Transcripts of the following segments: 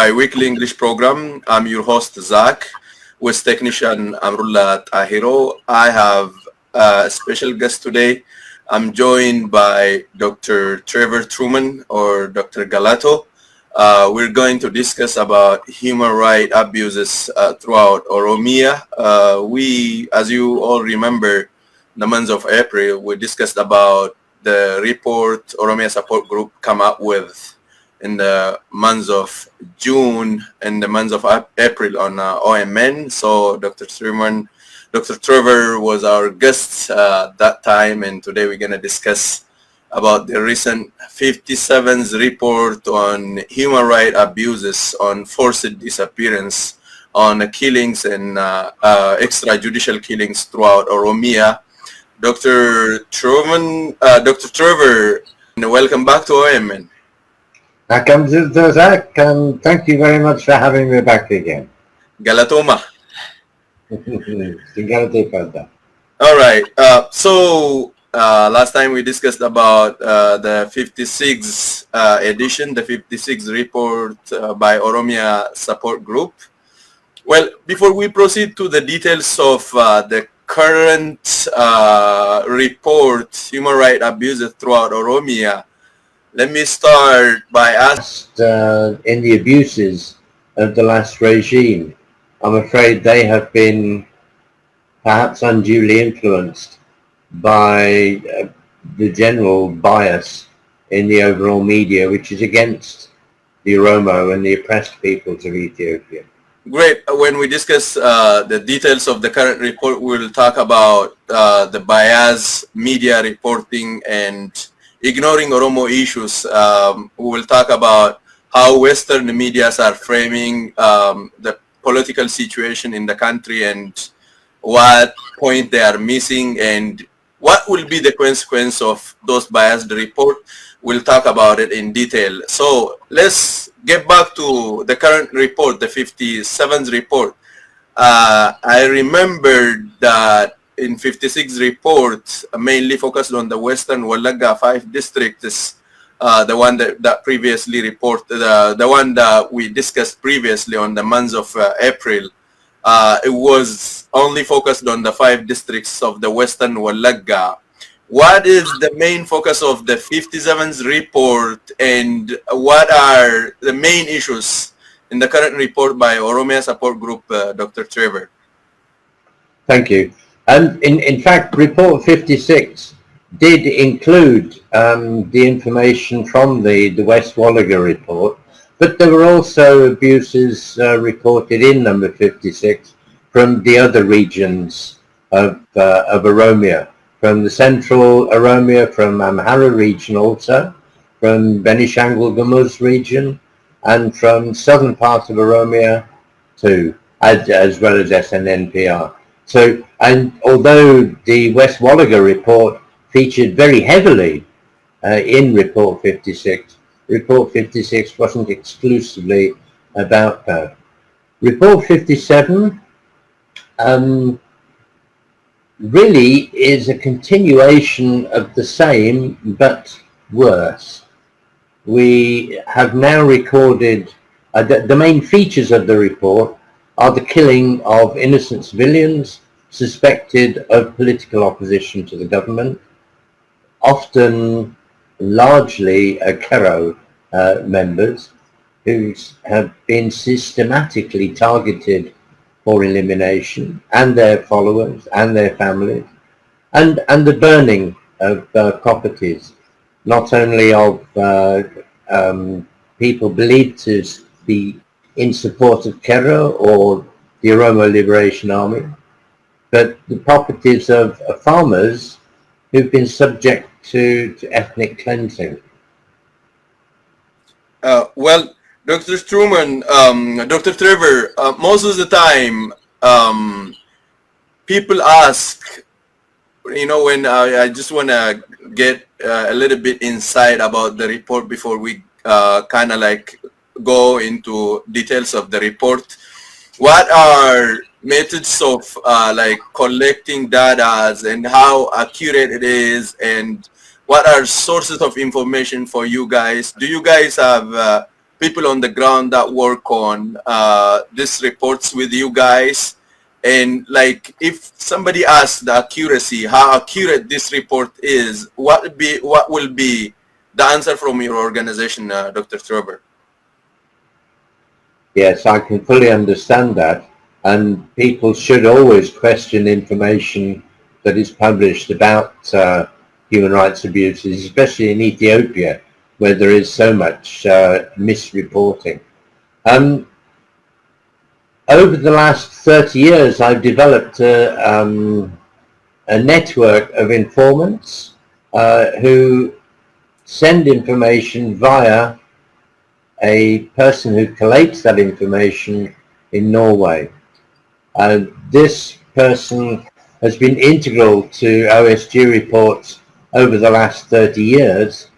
bi-weekly English program. I'm your host, Zach, with technician Amrullah Tahiro. I have a special guest today. I'm joined by Dr. Trevor Truman, or Dr. Galato. We're going to discuss about human rights abuses throughout Oromia. As you all remember, the month of April, we discussed about the report Oromia Support Group come up with in the months of June and the months of April on OMN. So Dr. Trevor was our guest that time, and today we're going to discuss about the recent 57th report on human rights abuses, on forced disappearance, on killings and extrajudicial killings throughout Oromia. Dr. Trevor, welcome back to OMN. Welcome to Zach, and thank you very much for having me back again. Galatoma. All right. So last time we discussed about the 56th edition, the 56th report by Oromia Support Group. Well, before we proceed to the details of the current report, human rights abuses throughout Oromia, let me start by asking... in the abuses of the last regime, I'm afraid they have been perhaps unduly influenced by the general bias in the overall media, which is against the Oromo and the oppressed peoples of Ethiopia. Great. When we discuss the details of the current report, we'll talk about the bias, media reporting, and ignoring Oromo issues. We will talk about how Western medias are framing the political situation in the country and what point they are missing and what will be the consequence of those biased report. We'll talk about it in detail. So let's get back to the current report, the 57th report. I remember that in 56 reports, mainly focused on the Western Walaga 5 districts, the one that previously reported, the one that we discussed previously on the month of April. It was only focused on the 5 districts of the Western Walaga. What is the main focus of the 57th report, and what are the main issues in the current report by Oromia Support Group, Dr. Trevor? Thank you. In fact, Report 56 did include the information from the West Wallaga report, but there were also abuses reported in number 56 from the other regions of Oromia, from the central Oromia, from Amhara region also, from Benishangul Gumuz region, and from southern part of Oromia too, as well as SNNPR. So, and although the West Wallaga report featured very heavily in Report 56, Report 56 wasn't exclusively about that. Report 57 really is a continuation of the same, but worse. We have now recorded, the main features of the report are the killing of innocent civilians suspected of political opposition to the government, often largely Kero members who have been systematically targeted for elimination, and their followers and their families, and the burning of properties, not only of people believed to be in support of Kero or the Oromo Liberation Army, but the properties of farmers who've been subject to ethnic cleansing. Well, Dr. Truman, Dr. Trevor, most of the time, people ask, when I just want to get a little bit insight about the report before we kind of like go into details of the report. What are methods of like collecting data and how accurate it is, and what are sources of information for you guys? Do you guys have people on the ground that work on these reports with you guys. And like, if somebody asks the accuracy, how accurate this report is, what will be the answer from your organization, Dr. Trevor? Yes, I can fully understand that. And people should always question information that is published about human rights abuses, especially in Ethiopia, where there is so much misreporting. Over the last 30 years, I've developed a network of informants who send information via a person who collates that information in Norway. This person has been integral to OSG reports over the last 30 years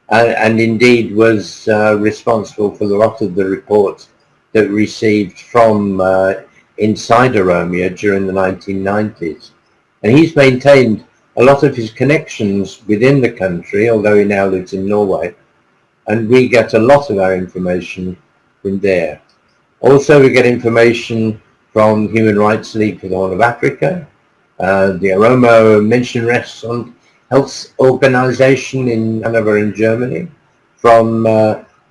and indeed was responsible for a lot of the reports that we received from inside Oromo during the 1990s. And he's maintained a lot of his connections within the country, although he now lives in Norway, and we get a lot of our information from there. Also, we get information from Human Rights League for the Horn of Africa, the Oromo Menschenrechts Health Organization in Hanover in Germany, from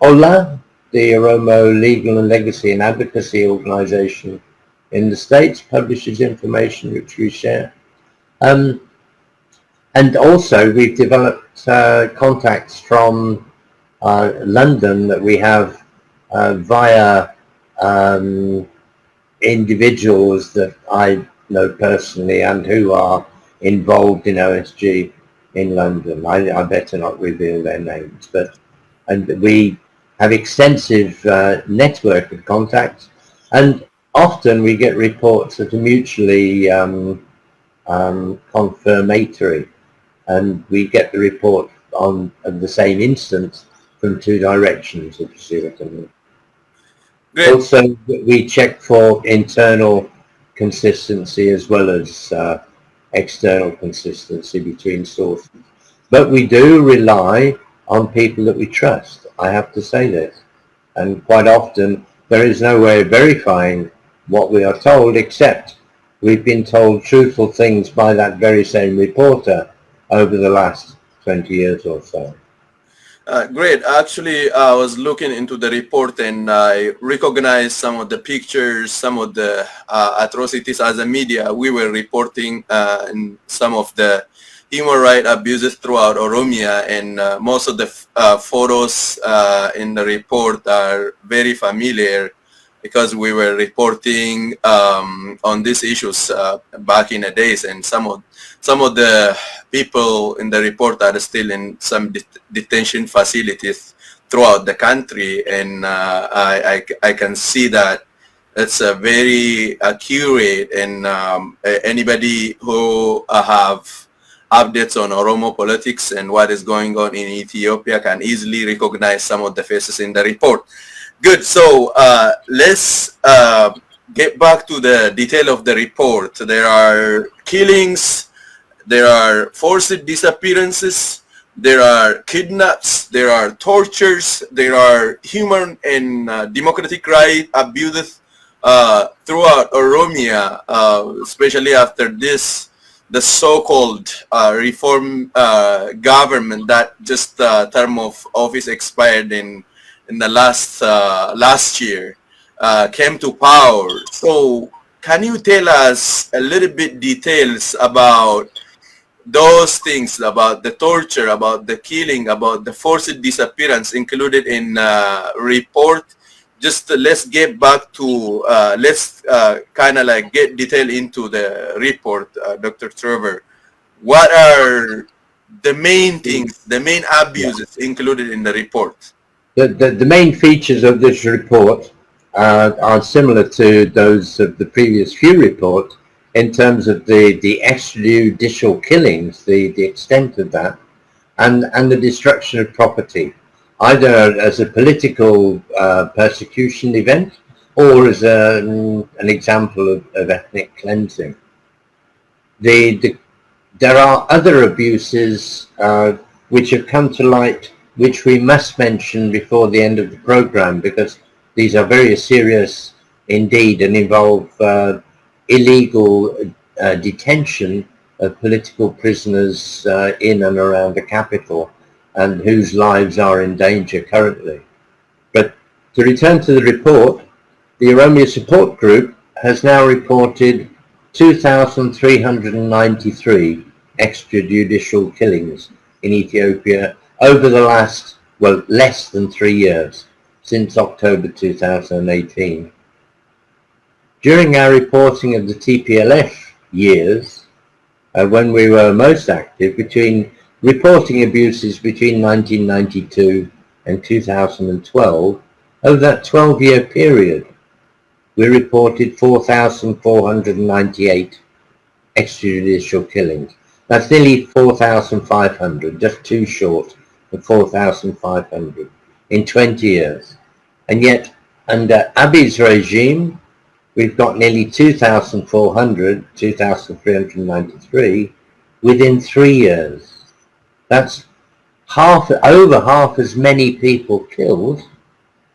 OLA, the Oromo Legal and Legacy and Advocacy Organization in the States, publishes information which we share. And also we've developed contacts from London that we have via individuals that I know personally and who are involved in OSG in London. I better not reveal their names, and we have extensive network of contacts, and often we get reports that are mutually confirmatory, and we get the report on the same instance from two directions, if you see what I mean. Great. Also, we check for internal consistency as well as external consistency between sources. But we do rely on people that we trust. I have to say this. And quite often, there is no way of verifying what we are told, except we've been told truthful things by that very same reporter over the last 20 years or so. Great. Actually, I was looking into the report and I recognized some of the pictures, some of the atrocities as a media. We were reporting in some of the human rights abuses throughout Oromia, and most of the photos in the report are very familiar because we were reporting on these issues back in the days, and some of the people in the report are still in some detention facilities throughout the country, and I can see that it's a very accurate, and anybody who have updates on Oromo politics and what is going on in Ethiopia can easily recognize some of the faces in the report. Good. So let's get back to the detail of the report. There are killings, there are forced disappearances, there are kidnaps, there are tortures, there are human and democratic right abuses throughout Oromia, especially after the so-called reform government that just term of office expired in the last year came to power. So can you tell us a little bit details about those things, about the torture, about the killing, about the forced disappearance included in report? Just let's get back to let's kind of like get detail into the report, Dr. Trevor. What are the main things, the main abuses included in the report? The main features of this report are similar to those of the previous few reports in terms of the extrajudicial killings, the extent of that, and the destruction of property, either as a political persecution event or as an example of ethnic cleansing. There are other abuses which have come to light which we must mention before the end of the program, because these are very serious indeed and involve illegal detention of political prisoners in and around the capital, and whose lives are in danger currently. But to return to the report, the Oromo Support Group has now reported 2,393 extrajudicial killings in Ethiopia over the last, well, less than 3 years, since October 2018. During our reporting of the TPLF years, when we were most active, between reporting abuses between 1992 and 2012, over that 12-year period, we reported 4,498 extrajudicial killings. That's nearly 4,500, just too short of 4,500 in 20 years. And yet, under Abiy's regime, we've got nearly 2,400, 2,393 within 3 years. That's over half as many people killed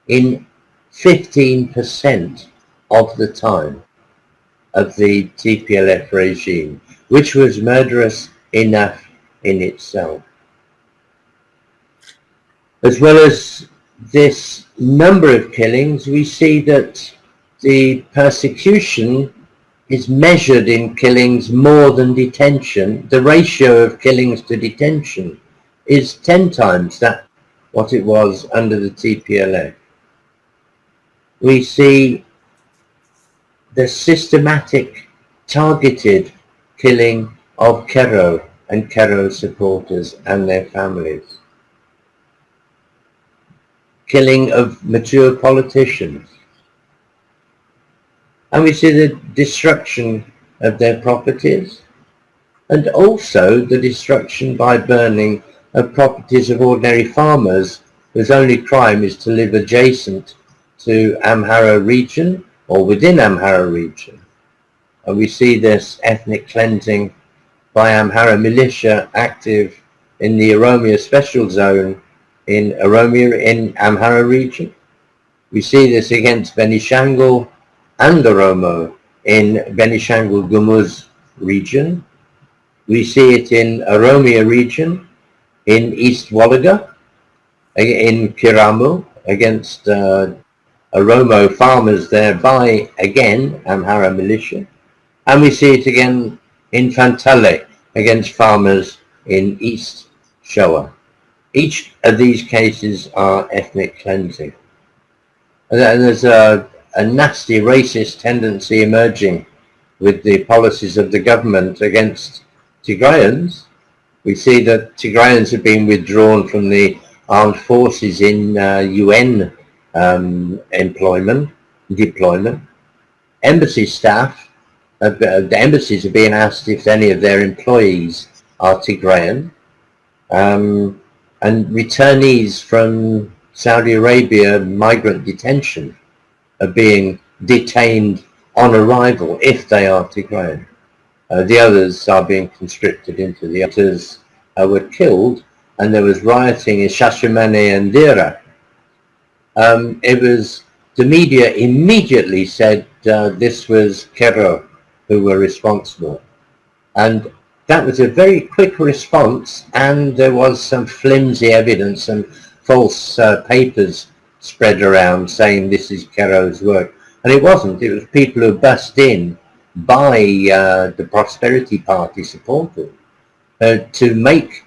in 15% of the time of the TPLF regime, which was murderous enough in itself. As well as this number of killings, we see that the persecution is measured in killings more than detention. The ratio of killings to detention is 10 times that what it was under the TPLF. We see the systematic, targeted killing of Kero and Kero supporters and their families. Killing of mature politicians. And we see the destruction of their properties, and also the destruction by burning of properties of ordinary farmers whose only crime is to live adjacent to Amhara region or within Amhara region. And we see this ethnic cleansing by Amhara militia active in the Oromo special zone in Oromo in Amhara region. We see this against Benishangul and Oromo in Benishangul Gumuz region. We see it in Oromia region in East Wolaga, in Kiramu against Oromo farmers there by, again, Amhara militia. And we see it again in Fantale against farmers in East Shoa. Each of these cases are ethnic cleansing. And there's a nasty racist tendency emerging with the policies of the government against Tigrayans. We see that Tigrayans have been withdrawn from the armed forces in UN deployment. Embassy staff, the embassies are being asked if any of their employees are Tigrayan. And returnees from Saudi Arabia migrant detention are being detained on arrival if they are Tigrayan. The others are being conscripted into the others were killed, and there was rioting in Shashamane and Jirra. It was, the media immediately said this was Kero who were responsible. And that was a very quick response, and there was some flimsy evidence and false papers spread around saying this is Kero's work. And it wasn't. It was people who bust in by the Prosperity Party supporters to make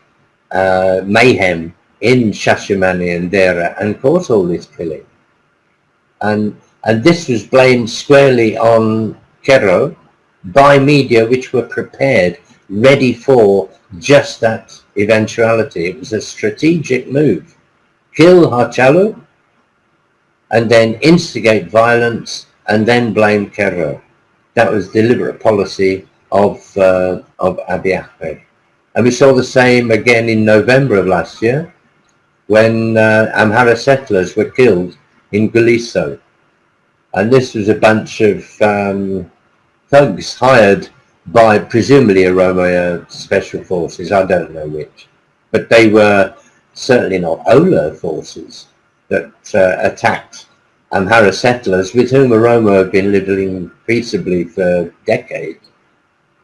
mayhem in Shashamane and Jirra and cause all this killing. And this was blamed squarely on Kero by media which were prepared, ready for just that eventuality. It was a strategic move. Kill Hachalu and then instigate violence and then blame Kero. That was deliberate policy of Abiy Ahmed. And we saw the same again in November of last year when Amhara settlers were killed in Guliso. And this was a bunch of thugs hired by presumably Oromo special forces, I don't know which. But they were certainly not Ola forces that attacked Amhara settlers with whom Oromo have been living peaceably for decades.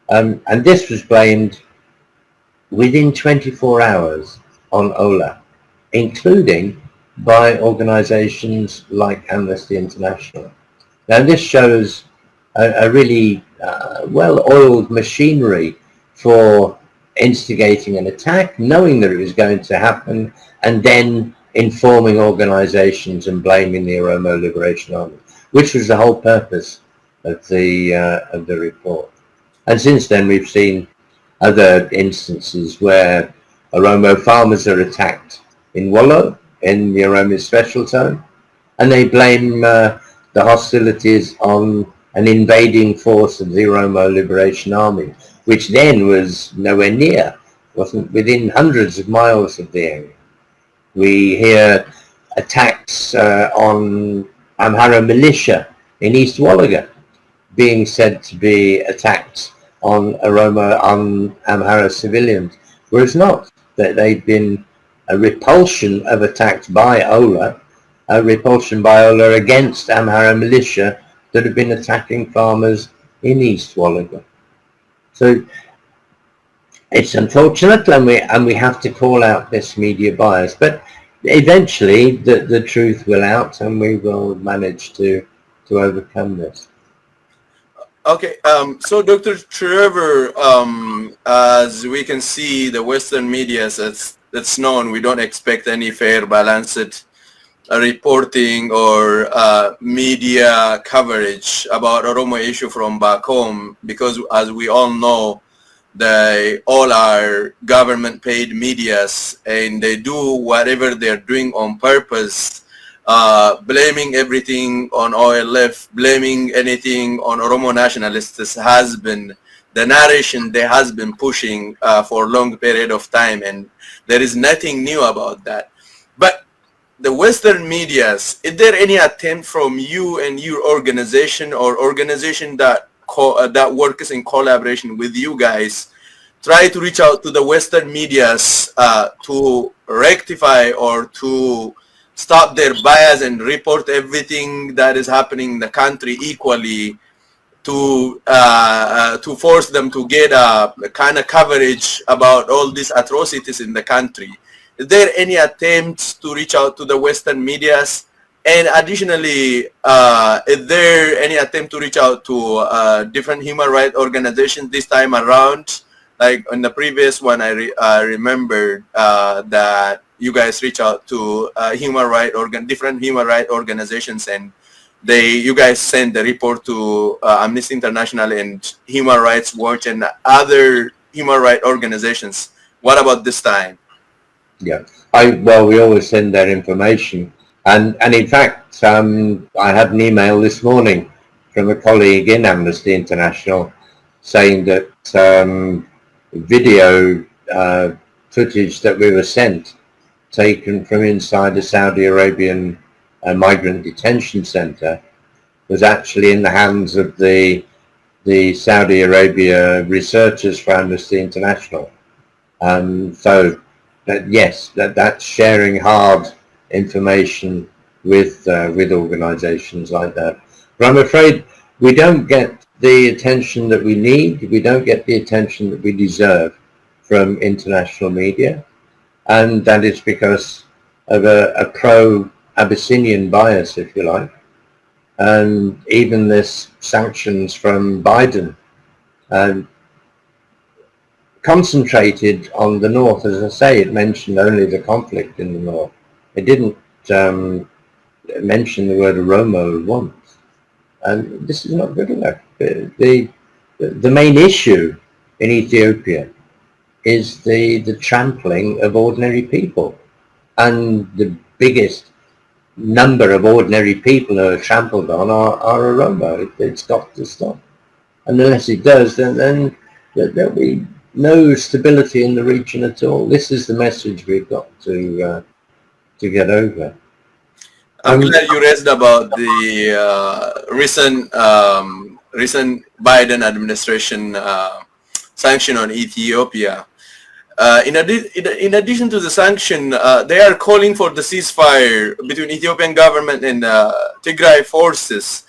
And this was blamed within 24 hours on Ola, including by organizations like Amnesty International. Now this shows a really well-oiled machinery for instigating an attack, knowing that it was going to happen, and then informing organizations and blaming the Oromo Liberation Army, which was the whole purpose of the report. And since then we've seen other instances where Oromo farmers are attacked in Wollo, in the Oromo Special Zone, and they blame the hostilities on an invading force of the Oromo Liberation Army, which then was nowhere near, wasn't within hundreds of miles of the area. We hear attacks on Amhara militia in East Wallaga being said to be attacks on Oromo, on Amhara civilians, whereas not. That they've been a repulsion of attacks by Ola, a repulsion by Ola against Amhara militia that have been attacking farmers in East Wallaga. So it's unfortunate, and we have to call out this media bias, but eventually the truth will out, and we will manage to overcome this. Okay, so Dr. Trevor, as we can see, the Western media, that's known, we don't expect any fair, balanced reporting or media coverage about Oromo issue from back home, because as we all know, they all are government paid medias, and they do whatever they're doing on purpose, blaming everything on OLF, blaming anything on Oromo nationalists has been the narration they has been pushing for a long period of time, and there is nothing new about that. But the Western medias, is there any attempt from you and your organization or organization that that works in collaboration with you guys, try to reach out to the Western medias to rectify or to stop their bias and report everything that is happening in the country equally, to force them to get a kind of coverage about all these atrocities in the country? Is there any attempts to reach out to the Western medias? And additionally, is there any attempt to reach out to different human rights organizations this time around? Like in the previous one, I remember that you guys reach out to different human rights organizations, and you guys send the report to Amnesty International and Human Rights Watch and other human rights organizations. What about this time? Yeah, we always send that information, and in fact, I had an email this morning from a colleague in Amnesty International saying that video footage that we were sent, taken from inside the Saudi Arabian migrant detention center, was actually in the hands of the Saudi Arabia researchers for Amnesty International. So yes, that's sharing hard information with organizations like that. But I'm afraid we don't get the attention that we need. We don't get the attention that we deserve from international media, and that is because of a pro-Abyssinian bias, if you like. And even this sanctions from Biden concentrated on the north. As I say, it mentioned only the conflict in the north. It didn't mention the word Oromo once. And this is not good enough. The main issue in Ethiopia is the trampling of ordinary people. And the biggest number of ordinary people who are trampled on are Oromo. It's got to stop. And unless it does, then there'll be no stability in the region at all. This is the message we've got to get over. I'm glad you raised about the recent Biden administration sanction on Ethiopia. In addition to the sanction, they are calling for the ceasefire between Ethiopian government and Tigray forces.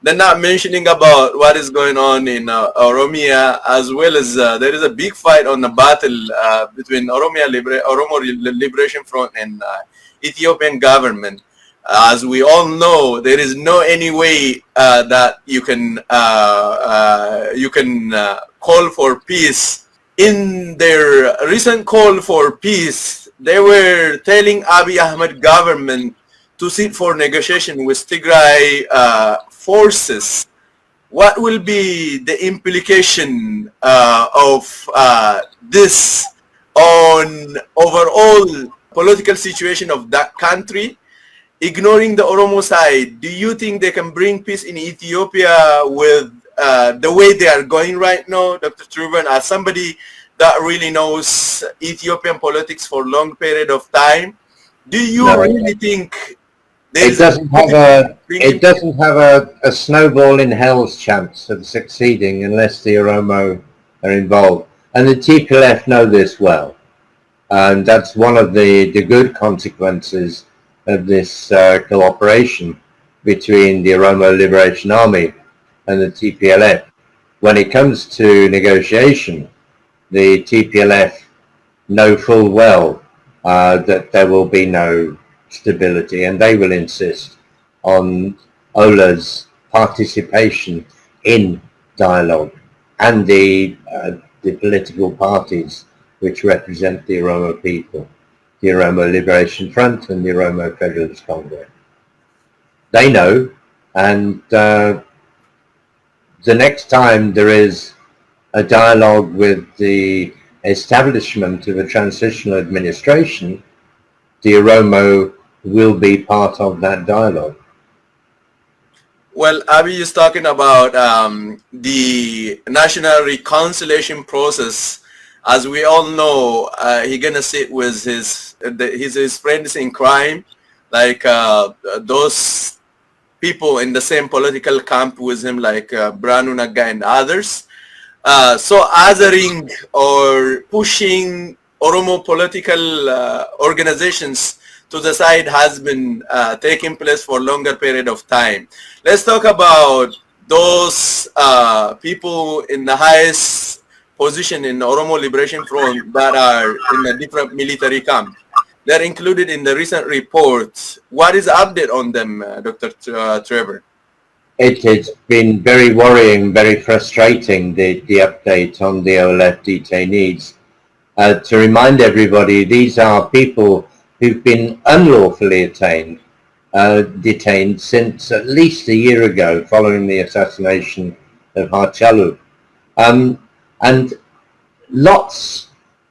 They're not mentioning about what is going on in Oromia, as well as there is a big fight on the battle between Oromo Liberation Front and Ethiopian government. As we all know, there is no any way that you can call for peace. In their recent call for peace, they were telling Abiy Ahmed government to sit for negotiation with Tigray forces. What will be the implication of this on overall political situation of that country? Ignoring the Oromo side, do you think they can bring peace in Ethiopia with the way they are going right now, Dr. Truban, as somebody that really knows Ethiopian politics for a long period of time? Do you really think it doesn't have a snowball in hell's chance of succeeding unless the Oromo are involved? And the TPLF know this well. And that's one of the good consequences of this cooperation between the Oromo Liberation Army and the TPLF. When it comes to negotiation, the TPLF know full well that there will be no stability, and they will insist on Ola's participation in dialogue and the political parties which represent the Oromo people, the Oromo Liberation Front and the Oromo Federalist Congress. They know, and the next time there is a dialogue with the establishment of a transitional administration, the Oromo will be part of that dialogue. Well, Abiy is talking about the national reconciliation process. As we all know, he's gonna sit with his friends in crime, like those people in the same political camp with him, like Branu Naga and others. So othering or pushing Oromo political organizations to the side has been taking place for a longer period of time. Let's talk about those people in the highest position in the Oromo Liberation Front that are in a different military camp. They're included in the recent report. What is the update on them, Dr. Trevor? It's been very worrying, very frustrating, the update on the OLF detainees. To remind everybody, these are people who've been unlawfully detained since at least a year ago, following the assassination of Harchalu. And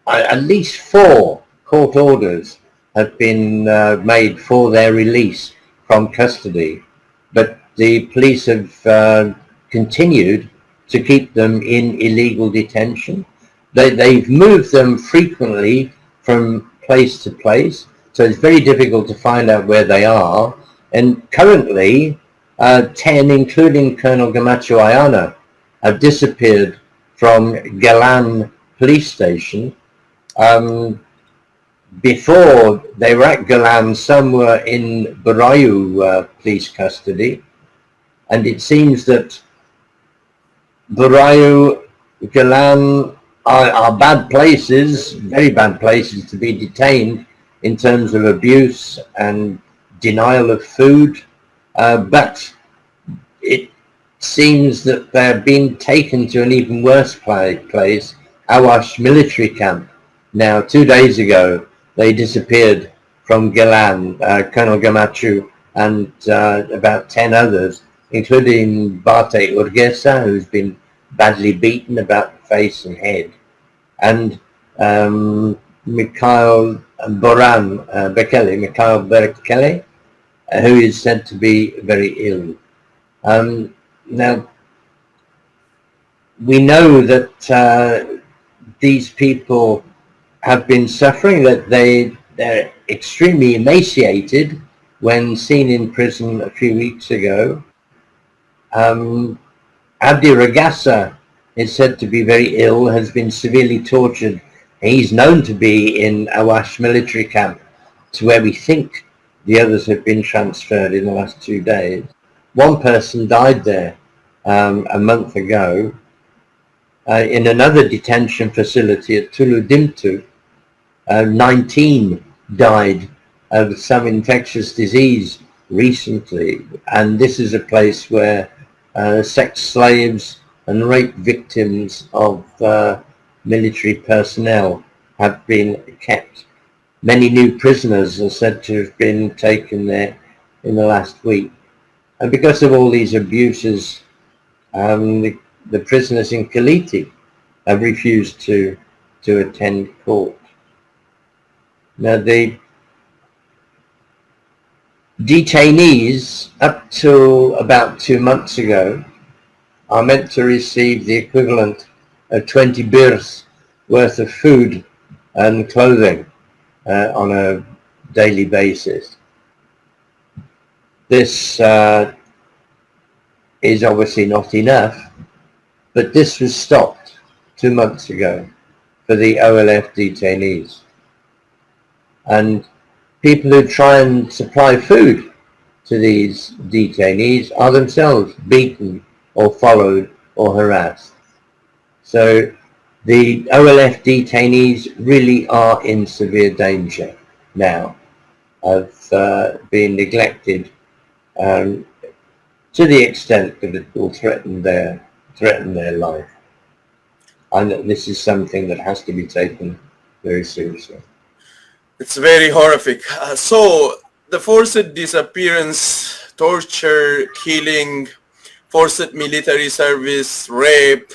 at least 4 court orders have been made for their release from custody, but the police have continued to keep them in illegal detention. They've moved them frequently from place to place, so it's very difficult to find out where they are. And currently, 10, including Colonel Gamacho Ayana, have disappeared from Galan police station. Before they were at Galan, some were in Barayu police custody, and it seems that Barayu, Galan are bad places, very bad places to be detained in terms of abuse and denial of food, but it seems that they're being taken to an even worse place, Awash military camp. Now, 2 days ago, they disappeared from Galan, Colonel Gamachu and about 10 others, including Bate Urgesa, who's been badly beaten about the face and head, and Mikhail Bekele, who is said to be very ill. Now, we know that these people have been suffering, that they're extremely emaciated when seen in prison a few weeks ago. Abdi Ragasa is said to be very ill, has been severely tortured He's known to be in Awash military camp, to where we think the others have been transferred in the last 2 days. One person died there a month ago. In another detention facility at Tuludimtu, 19 died of some infectious disease recently, and this is a place where sex slaves and rape victims of military personnel have been kept. Many new prisoners are said to have been taken there in the last week. And because of all these abuses, the prisoners in Kaliti have refused to attend court. Now, the detainees, up to about 2 months ago, are meant to receive the equivalent of 20 birrs worth of food and clothing on a daily basis. This is obviously not enough, but this was stopped 2 months ago for the OLF detainees. And people who try and supply food to these detainees are themselves beaten or followed or harassed. So the OLF detainees really are in severe danger now of being neglected to the extent that it will threaten their life. And this is something that has to be taken very seriously. It's very horrific. So the forced disappearance, torture, killing, forced military service, rape,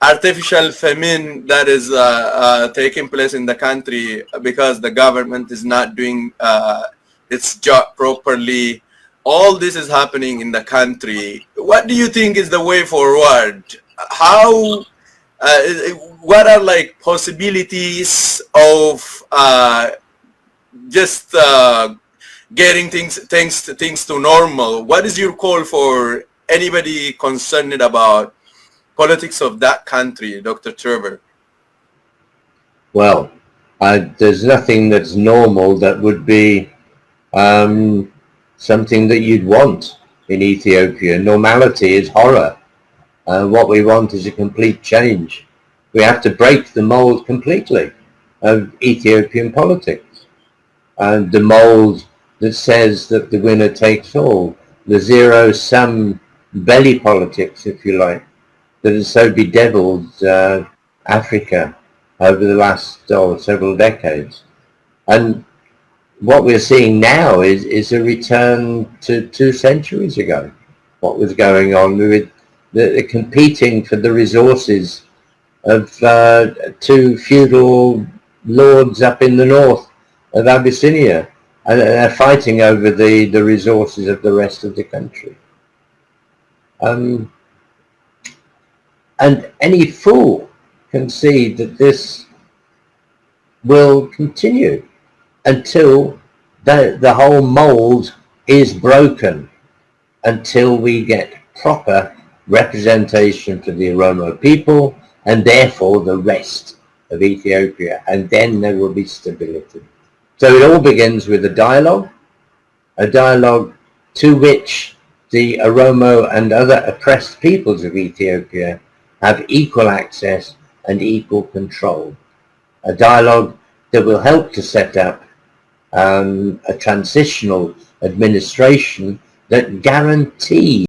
artificial famine that is taking place in the country because the government is not doing its job properly. All this is happening in the country. What do you think is the way forward? How? What are like possibilities of just getting things to normal? What is your call for anybody concerned about politics of that country, Dr. Trevor? Well, there's nothing that's normal that would be something that you'd want in Ethiopia. Normality is horror. What we want is a complete change. We have to break the mold completely of Ethiopian politics. And the mold that says that the winner takes all, the zero-sum belly politics, if you like, that has so bedeviled Africa over the last several decades. And what we're seeing now is a return to 2 centuries ago. What was going on with the competing for the resources of 2 feudal lords up in the north of Abyssinia, and they're fighting over the resources of the rest of the country. And any fool can see that this will continue until the whole mold is broken, until we get proper representation for the Oromo people and therefore the rest of Ethiopia, and then there will be stability. So it all begins with a dialogue to which the Oromo and other oppressed peoples of Ethiopia have equal access and equal control. A dialogue that will help to set up a transitional administration that guarantees